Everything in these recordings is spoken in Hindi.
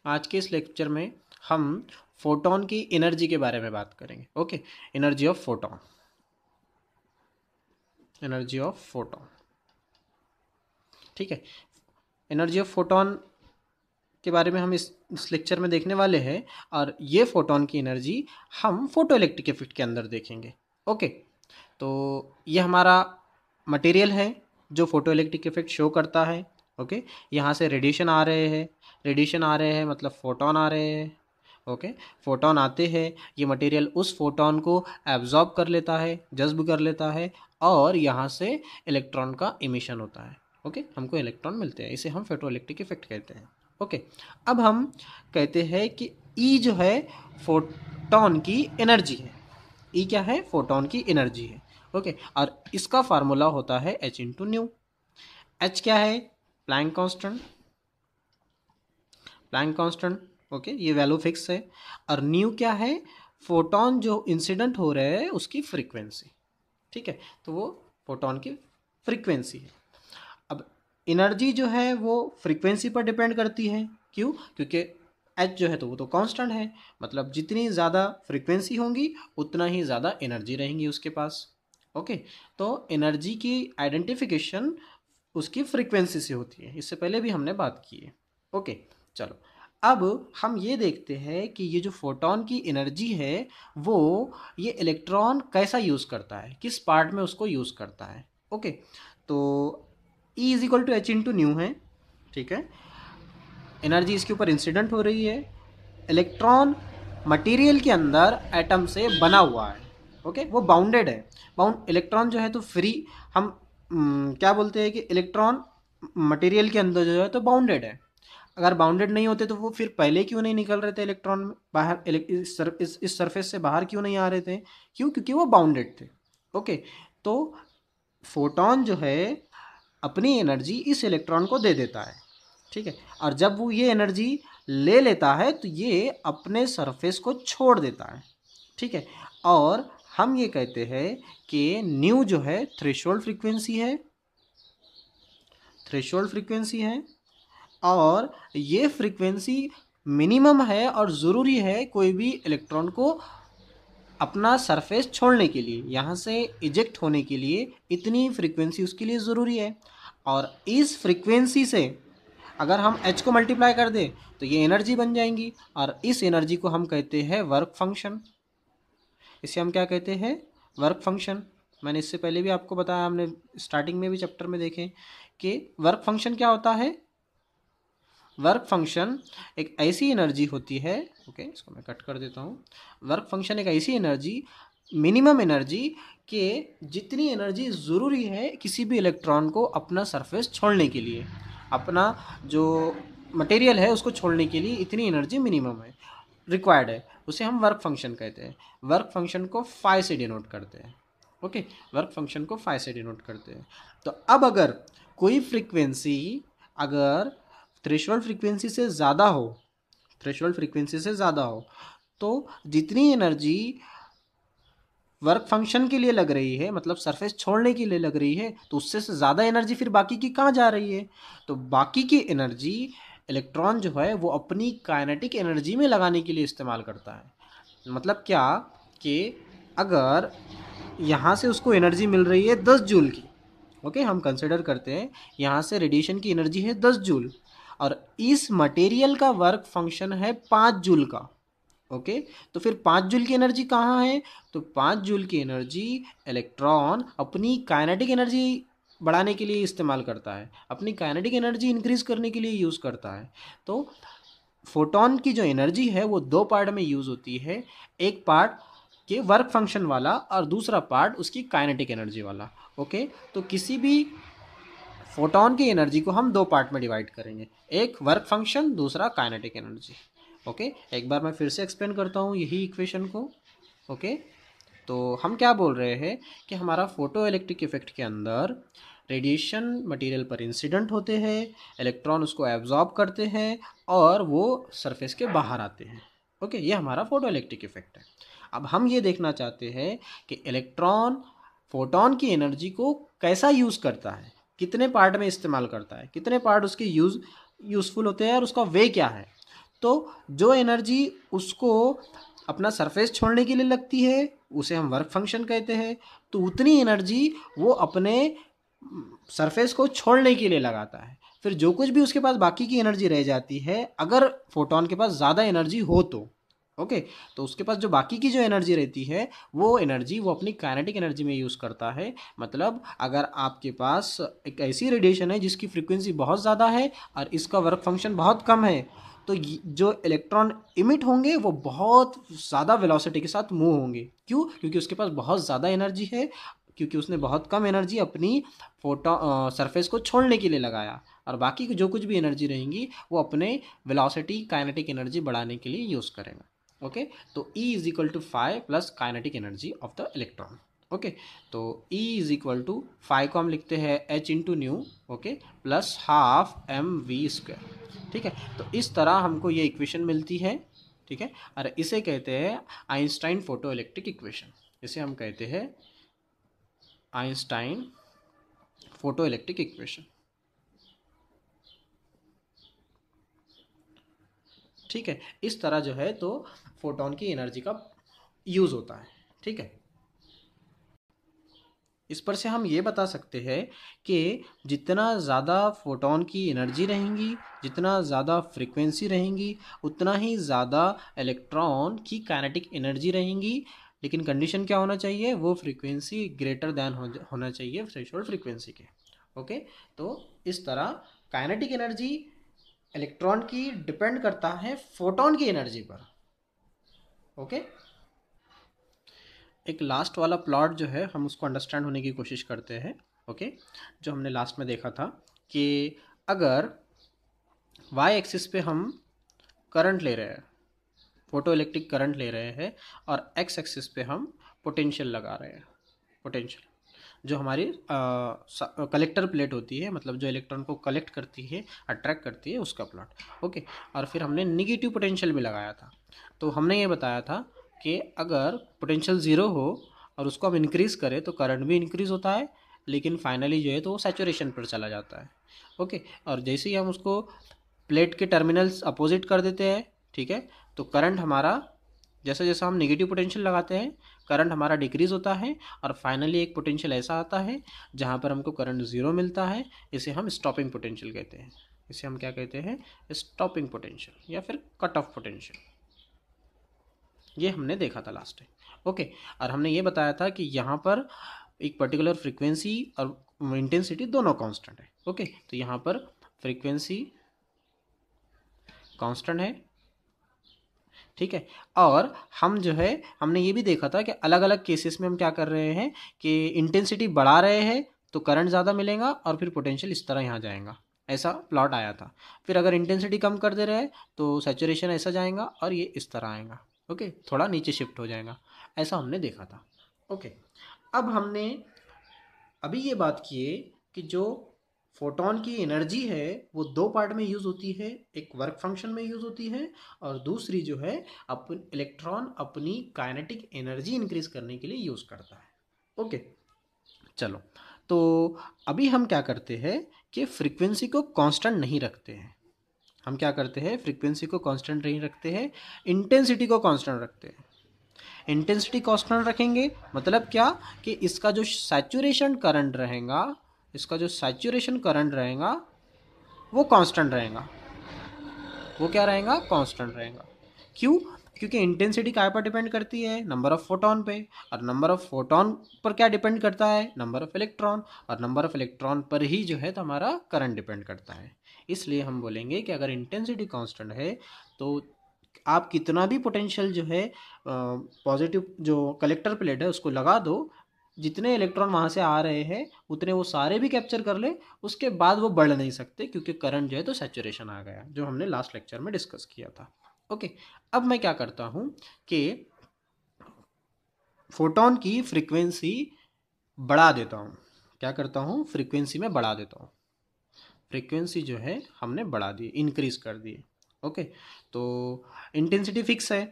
आज के इस लेक्चर में हम फोटोन की एनर्जी के बारे में बात करेंगे। Okay, energy of photon, energy of photon. ठीक है, एनर्जी ऑफ फोटोन के बारे में हम इस लेक्चर में देखने वाले हैं और ये फोटोन की एनर्जी हम फोटो इलेक्ट्रिक इफेक्ट के अंदर देखेंगे। ओके, तो ये हमारा मटेरियल है जो फोटो इलेक्ट्रिक इफेक्ट शो करता है। ओके, यहाँ से रेडिएशन आ रहे हैं, रेडिएशन आ रहे हैं मतलब फोटोन आ रहे हैं। ओके, फोटोन आते हैं, ये मटेरियल उस फोटोन को एब्जॉर्ब कर लेता है, जज्ब कर लेता है और यहाँ से इलेक्ट्रॉन का इमिशन होता है। ओके, हमको इलेक्ट्रॉन मिलते हैं, इसे हम फोटो इलेक्ट्रिक इफेक्ट कहते हैं। ओके, अब हम कहते हैं कि ई जो है फोटोन की एनर्जी है। ई क्या है? फोटोन की एनर्जी है। ओके, और इसका फार्मूला होता है h इंटू न्यू। h क्या है? Planck constant, Planck constant. Okay, ये वैल्यू फिक्स है। और न्यू क्या है? फोटोन जो इंसिडेंट हो रहे हैं उसकी फ्रीक्वेंसी। ठीक है, तो वो फोटोन की फ्रीक्वेंसी है। अब एनर्जी जो है वो फ्रीक्वेंसी पर डिपेंड करती है। क्यों? क्योंकि h जो है तो वो तो कांस्टेंट है, मतलब जितनी ज़्यादा फ्रीक्वेंसी होंगी उतना ही ज़्यादा एनर्जी रहेंगी उसके पास। ओके, तो एनर्जी की आइडेंटिफिकेशन उसकी फ्रीक्वेंसी से होती है, इससे पहले भी हमने बात की है। ओके, चलो अब हम ये देखते हैं कि ये जो फोटोन की एनर्जी है वो ये इलेक्ट्रॉन कैसा यूज़ करता है, किस पार्ट में उसको यूज़ करता है। ओके, तो E is equal to H into nu है। ठीक है, एनर्जी इसके ऊपर इंसिडेंट हो रही है। इलेक्ट्रॉन मटेरियल के अंदर एटम से बना हुआ है। ओके, वो बाउंडेड है। बाउंड इलेक्ट्रॉन जो है तो फ्री, हम क्या बोलते हैं कि इलेक्ट्रॉन मटेरियल के अंदर जो है तो बाउंडेड है। अगर बाउंडेड नहीं होते तो वो फिर पहले क्यों नहीं निकल रहे थे इलेक्ट्रॉन बाहर, इस सरफेस से बाहर क्यों नहीं आ रहे थे? क्यों? क्योंकि वो बाउंडेड थे। ओके, तो फोटोन जो है अपनी एनर्जी इस इलेक्ट्रॉन को दे देता है। ठीक है, और जब वो ये एनर्जी ले लेता है तो ये अपने सरफेस को छोड़ देता है। ठीक है, और हम ये कहते हैं कि न्यू जो है थ्रेशोल्ड फ्रीक्वेंसी है, थ्रेशोल्ड फ्रीक्वेंसी है और ये फ्रीक्वेंसी मिनिमम है और ज़रूरी है कोई भी इलेक्ट्रॉन को अपना सरफेस छोड़ने के लिए, यहाँ से इजेक्ट होने के लिए इतनी फ्रीक्वेंसी उसके लिए ज़रूरी है। और इस फ्रीक्वेंसी से अगर हम h को मल्टीप्लाई कर दें तो ये एनर्जी बन जाएंगी और इस एनर्जी को हम कहते हैं वर्क फंक्शन। इसे हम क्या कहते हैं? Work function. मैंने इससे पहले भी आपको बताया, हमने स्टार्टिंग में भी चैप्टर में देखें कि वर्क फंक्शन क्या होता है। वर्क फंक्शन एक ऐसी एनर्जी होती है, ओके इसको मैं कट कर देता हूँ। वर्क फंक्शन एक ऐसी एनर्जी, मिनिमम एनर्जी कि जितनी एनर्जी ज़रूरी है किसी भी इलेक्ट्रॉन को अपना सरफेस छोड़ने के लिए, अपना जो मटेरियल है उसको छोड़ने के लिए इतनी एनर्जी मिनिमम है, रिक्वायर्ड है, उसे हम वर्क फंक्शन कहते हैं। वर्क फंक्शन को फाई से डिनोट करते हैं। ओके, वर्क फंक्शन को फाई से डिनोट करते हैं। तो अब अगर कोई फ्रीक्वेंसी अगर थ्रेशोल्ड फ्रीक्वेंसी से ज़्यादा हो, थ्रेशोल्ड फ्रीक्वेंसी से ज़्यादा हो तो जितनी एनर्जी वर्क फंक्शन के लिए लग रही है, मतलब सरफेस छोड़ने के लिए लग रही है, तो उससे से ज़्यादा एनर्जी फिर बाकी की कहाँ जा रही है? तो बाकी की एनर्जी इलेक्ट्रॉन जो है वो अपनी काइनेटिक एनर्जी में लगाने के लिए इस्तेमाल करता है। मतलब क्या कि अगर यहाँ से उसको एनर्जी मिल रही है 10 जूल की, ओके हम कंसिडर करते हैं यहाँ से रेडिएशन की एनर्जी है 10 जूल और इस मटेरियल का वर्क फंक्शन है 5 जूल का। ओके, तो फिर 5 जूल की एनर्जी कहाँ है? तो 5 जूल की एनर्जी इलेक्ट्रॉन अपनी काइनेटिक एनर्जी बढ़ाने के लिए इस्तेमाल करता है, अपनी काइनेटिक एनर्जी इंक्रीज करने के लिए यूज़ करता है। तो फोटोन की जो एनर्जी है वो दो पार्ट में यूज़ होती है, एक पार्ट के वर्क फंक्शन वाला और दूसरा पार्ट उसकी काइनेटिक एनर्जी वाला। ओके, तो किसी भी फोटोन की एनर्जी को हम दो पार्ट में डिवाइड करेंगे, एक वर्क फंक्शन, दूसरा काइनेटिक एनर्जी। ओके, एक बार मैं फिर से एक्सप्लेन करता हूँ यही इक्वेशन को। ओके, तो हम क्या बोल रहे हैं कि हमारा फोटो इलेक्ट्रिक इफेक्ट के अंदर रेडिएशन मटेरियल पर इंसिडेंट होते हैं, इलेक्ट्रॉन उसको एब्जॉर्ब करते हैं और वो सरफेस के बाहर आते हैं। ओके, ये हमारा फोटो इलेक्ट्रिक इफेक्ट है। अब हम ये देखना चाहते हैं कि इलेक्ट्रॉन फोटोन की एनर्जी को कैसा यूज़ करता है, कितने पार्ट में इस्तेमाल करता है, कितने पार्ट उसके यूज़फुल होते हैं और उसका वे क्या है। तो जो एनर्जी उसको अपना सरफेस छोड़ने के लिए लगती है उसे हम वर्क फंक्शन कहते हैं। तो उतनी एनर्जी वो अपने सरफेस को छोड़ने के लिए लगाता है। फिर जो कुछ भी उसके पास बाकी की एनर्जी रह जाती है, अगर फोटोन के पास ज़्यादा एनर्जी हो तो ओके, तो उसके पास जो बाकी की जो एनर्जी रहती है वो एनर्जी वो अपनी काइनेटिक एनर्जी में यूज़ करता है। मतलब अगर आपके पास एक ऐसी रेडिएशन है जिसकी फ्रीक्वेंसी बहुत ज़्यादा है और इसका वर्क फंक्शन बहुत कम है, तो जो इलेक्ट्रॉन इमिट होंगे वो बहुत ज़्यादा वेलोसिटी के साथ मूव होंगे। क्यों? क्योंकि उसके पास बहुत ज़्यादा एनर्जी है, क्योंकि उसने बहुत कम एनर्जी अपनी सरफेस को छोड़ने के लिए लगाया, और बाकी जो कुछ भी एनर्जी रहेंगी वो अपने वेलोसिटी काइनेटिक एनर्जी बढ़ाने के लिए यूज़ करेगा। ओके, तो E is equal to five plus kinetic energy of the electron. Okay, तो E is equal to five को हम लिखते हैं H into nu, okay, plus half mv²। ठीक है, तो इस तरह हमको ये इक्वेशन मिलती है। ठीक है, और इसे कहते हैं आइंस्टाइन फोटो इलेक्ट्रिक इक्वेशन। इसे हम कहते हैं आइंस्टाइन फोटो इलेक्ट्रिक इक्वेशन। ठीक है, इस तरह जो है तो फोटोन की एनर्जी का यूज़ होता है। ठीक है, इस पर से हम ये बता सकते हैं कि जितना ज़्यादा फोटोन की एनर्जी रहेंगी, जितना ज़्यादा फ्रीक्वेंसी रहेंगी, उतना ही ज़्यादा इलेक्ट्रॉन की काइनेटिक एनर्जी रहेंगी। लेकिन कंडीशन क्या होना चाहिए? वो फ्रीक्वेंसी ग्रेटर दैन होना चाहिए थ्रेशोल्ड फ्रीक्वेंसी के। ओके, तो इस तरह काइनेटिक एनर्जी इलेक्ट्रॉन की डिपेंड करता है फोटोन की एनर्जी पर। ओके, एक लास्ट वाला प्लॉट जो है हम उसको अंडरस्टैंड होने की कोशिश करते हैं। ओके, जो हमने लास्ट में देखा था कि अगर वाई एक्सिस पे हम करंट ले रहे हैं, फोटो इलेक्ट्रिक करंट ले रहे हैं, और एक्स एक्सिस पे हम पोटेंशियल लगा रहे हैं। पोटेंशियल जो हमारी कलेक्टर प्लेट होती है, मतलब जो इलेक्ट्रॉन को कलेक्ट करती है, अट्रैक्ट करती है, उसका प्लॉट। ओके, और फिर हमने निगेटिव पोटेंशियल भी लगाया था। तो हमने ये बताया था कि अगर पोटेंशियल ज़ीरो हो और उसको हम इंक्रीज़ करें तो करंट भी इंक्रीज़ होता है, लेकिन फाइनली जो है तो वो सैचुरेशन पर चला जाता है। ओके, और जैसे ही हम उसको प्लेट के टर्मिनल्स अपोजिट कर देते हैं, ठीक है, तो करंट हमारा जैसे जैसा हम नेगेटिव पोटेंशियल लगाते हैं करंट हमारा डिक्रीज़ होता है, और फाइनली एक पोटेंशियल ऐसा आता है जहाँ पर हमको करंट ज़ीरो मिलता है। इसे हम स्टॉपिंग पोटेंशियल कहते हैं। इसे हम क्या कहते हैं? स्टॉपिंग पोटेंशियल या फिर कट ऑफ पोटेंशियल। ये हमने देखा था लास्ट टाइम। ओके, और हमने ये बताया था कि यहाँ पर एक पर्टिकुलर फ्रीक्वेंसी और इंटेंसिटी दोनों कांस्टेंट है। ओके, तो यहाँ पर फ्रीक्वेंसी कांस्टेंट है। ठीक है, और हम जो है हमने ये भी देखा था कि अलग अलग केसेस में हम क्या कर रहे हैं कि इंटेंसिटी बढ़ा रहे हैं तो करंट ज़्यादा मिलेगा और फिर पोटेंशियल इस तरह यहाँ जाएगा। ऐसा प्लॉट आया था। फिर अगर इंटेंसिटी कम कर दे रहे हैं तो सैचुरेशन ऐसा जाएगा और ये इस तरह आएगा। ओके, थोड़ा नीचे शिफ्ट हो जाएगा। ऐसा हमने देखा था। ओके, अब हमने अभी ये बात किए कि जो फोटोन की एनर्जी है वो दो पार्ट में यूज़ होती है, एक वर्क फंक्शन में यूज़ होती है और दूसरी जो है अपन इलेक्ट्रॉन अपनी काइनेटिक एनर्जी इंक्रीज करने के लिए यूज़ करता है। ओके, चलो, तो अभी हम क्या करते हैं कि फ्रीक्वेंसी को कांस्टेंट नहीं रखते हैं। हम क्या करते हैं? फ्रीक्वेंसी को कांस्टेंट नहीं रखते हैं, इंटेंसिटी को कांस्टेंट रखते हैं। इंटेंसिटी कांस्टेंट रखेंगे मतलब क्या कि इसका जो सैचुरेशन करंट रहेगा, इसका जो सैचुरेशन करंट रहेगा वो कांस्टेंट रहेगा। वो क्या रहेगा? कांस्टेंट रहेगा। क्यों? क्योंकि इंटेंसिटी काय पर डिपेंड करती है? नंबर ऑफ फोटोन पे, और नंबर ऑफ फोटोन पर क्या डिपेंड करता है? नंबर ऑफ इलेक्ट्रॉन, और नंबर ऑफ इलेक्ट्रॉन पर ही जो है तो हमारा करंट डिपेंड करता है। इसलिए हम बोलेंगे कि अगर इंटेंसिटी कांस्टेंट है तो आप कितना भी पोटेंशियल जो है पॉजिटिव जो कलेक्टर प्लेट है उसको लगा दो, जितने इलेक्ट्रॉन वहाँ से आ रहे हैं उतने वो सारे भी कैप्चर कर ले, उसके बाद वो बढ़ नहीं सकते क्योंकि करंट जो है तो सैचुरेशन आ गया, जो हमने लास्ट लेक्चर में डिस्कस किया था। ओके, अब मैं क्या करता हूँ कि फोटोन की फ्रीक्वेंसी बढ़ा देता हूँ। क्या करता हूँ? फ्रीक्वेंसी में बढ़ा देता हूँ। फ्रीक्वेंसी जो है हमने बढ़ा दी, इंक्रीज कर दी। ओके, तो इंटेंसिटी फिक्स है,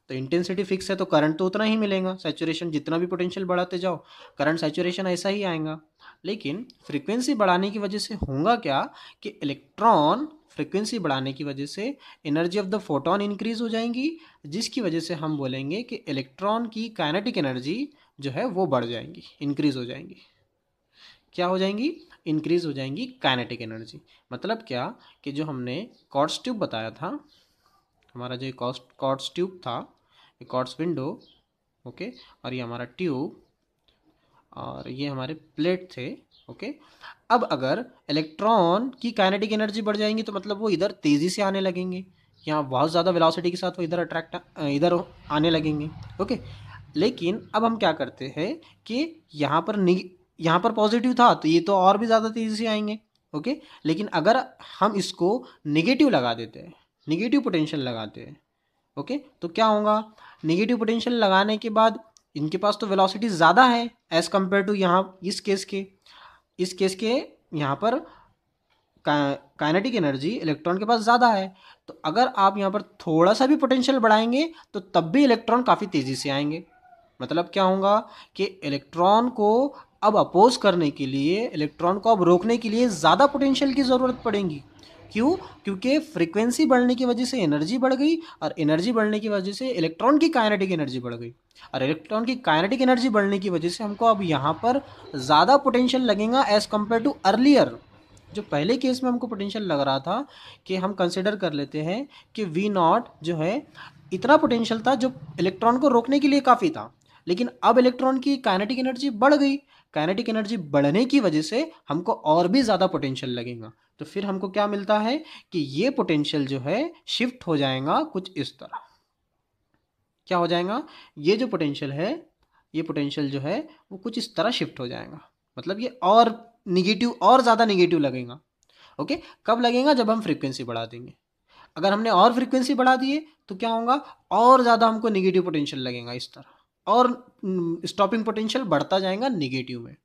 तो इंटेंसिटी फिक्स है तो करंट तो उतना ही मिलेगा। सैचुरेशन जितना भी पोटेंशियल बढ़ाते जाओ करंट सैचुरेशन ऐसा ही आएगा। लेकिन फ्रीक्वेंसी बढ़ाने की वजह से होगा क्या कि इलेक्ट्रॉन फ्रिक्वेंसी बढ़ाने की वजह से energy of the photon increase हो जाएंगी, जिसकी वजह से हम बोलेंगे कि इलेक्ट्रॉन की काइनेटिक एनर्जी जो है वो बढ़ जाएंगी, इंक्रीज हो जाएंगी। क्या हो जाएंगी? इंक्रीज हो जाएंगी काइनेटिक एनर्जी। मतलब क्या कि जो हमने क्वार्ट्ज ट्यूब बताया था, हमारा जो क्वार्ट्ज ट्यूब था, क्वार्ट्ज विंडो, ओके, और ये हमारा ट्यूब और ये हमारे प्लेट थे, ओके। अब अगर इलेक्ट्रॉन की काइनेटिक एनर्जी बढ़ जाएंगी तो मतलब वो इधर तेज़ी से आने लगेंगे, यहाँ बहुत ज़्यादा वेलोसिटी के साथ वो इधर आने लगेंगे, ओके। लेकिन अब हम क्या करते हैं कि यहाँ पर पॉजिटिव था तो ये तो और भी ज़्यादा तेज़ी से आएंगे, ओके। लेकिन अगर हम इसको निगेटिव लगा देते हैं, निगेटिव पोटेंशियल लगाते हैं, ओके, तो क्या होगा? निगेटिव पोटेंशियल लगाने के बाद इनके पास तो वेलोसिटी ज़्यादा है एज़ कम्पेयर टू यहाँ इस केस के यहाँ पर काइनेटिक एनर्जी इलेक्ट्रॉन के पास ज़्यादा है। तो अगर आप यहाँ पर थोड़ा सा भी पोटेंशियल बढ़ाएंगे तो तब भी इलेक्ट्रॉन काफ़ी तेज़ी से आएंगे। मतलब क्या होगा कि इलेक्ट्रॉन को अब अपोज करने के लिए, इलेक्ट्रॉन को अब रोकने के लिए ज़्यादा पोटेंशियल की ज़रूरत पड़ेगी। क्यों? क्योंकि फ्रीक्वेंसी बढ़ने की वजह से एनर्जी बढ़ गई और एनर्जी बढ़ने की वजह से इलेक्ट्रॉन की काइनेटिक एनर्जी बढ़ गई और इलेक्ट्रॉन की काइनेटिक एनर्जी बढ़ने की वजह से हमको अब यहाँ पर ज़्यादा पोटेंशियल लगेगा एज़ कम्पेयर टू अर्लियर। जो पहले केस में हमको पोटेंशियल लग रहा था कि हम कंसिडर कर लेते हैं कि V0 जो है इतना पोटेंशियल था जो इलेक्ट्रॉन को रोकने के लिए काफ़ी था, लेकिन अब इलेक्ट्रॉन की काइनेटिक एनर्जी बढ़ गई। काइनेटिक एनर्जी बढ़ने की वजह से हमको और भी ज़्यादा पोटेंशियल लगेगा। तो फिर हमको क्या मिलता है कि ये पोटेंशियल जो है शिफ्ट हो जाएगा कुछ इस तरह। क्या हो जाएगा? ये जो पोटेंशियल है, ये पोटेंशियल जो है वो कुछ इस तरह शिफ्ट हो जाएगा। मतलब ये और निगेटिव, और ज़्यादा निगेटिव लगेगा, ओके। कब लगेगा? जब हम फ्रीक्वेंसी बढ़ा देंगे। अगर हमने और फ्रीक्वेंसी बढ़ा दिए तो क्या होगा? और ज़्यादा हमको निगेटिव पोटेंशियल लगेगा इस तरह, और स्टॉपिंग पोटेंशियल बढ़ता जाएगा निगेटिव में,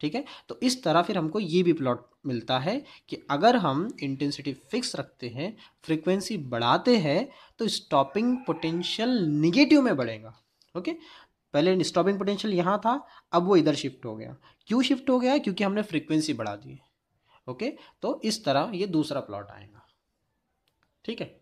ठीक है। तो इस तरह फिर हमको ये भी प्लॉट मिलता है कि अगर हम इंटेंसिटी फिक्स रखते हैं, फ्रीक्वेंसी बढ़ाते हैं, तो स्टॉपिंग पोटेंशियल निगेटिव में बढ़ेगा, ओके। पहले स्टॉपिंग पोटेंशियल यहाँ था, अब वो इधर शिफ्ट हो गया। क्यों शिफ्ट हो गया? क्योंकि हमने फ्रीक्वेंसी बढ़ा दी, ओके। तो इस तरह ये दूसरा प्लॉट आएगा, ठीक है।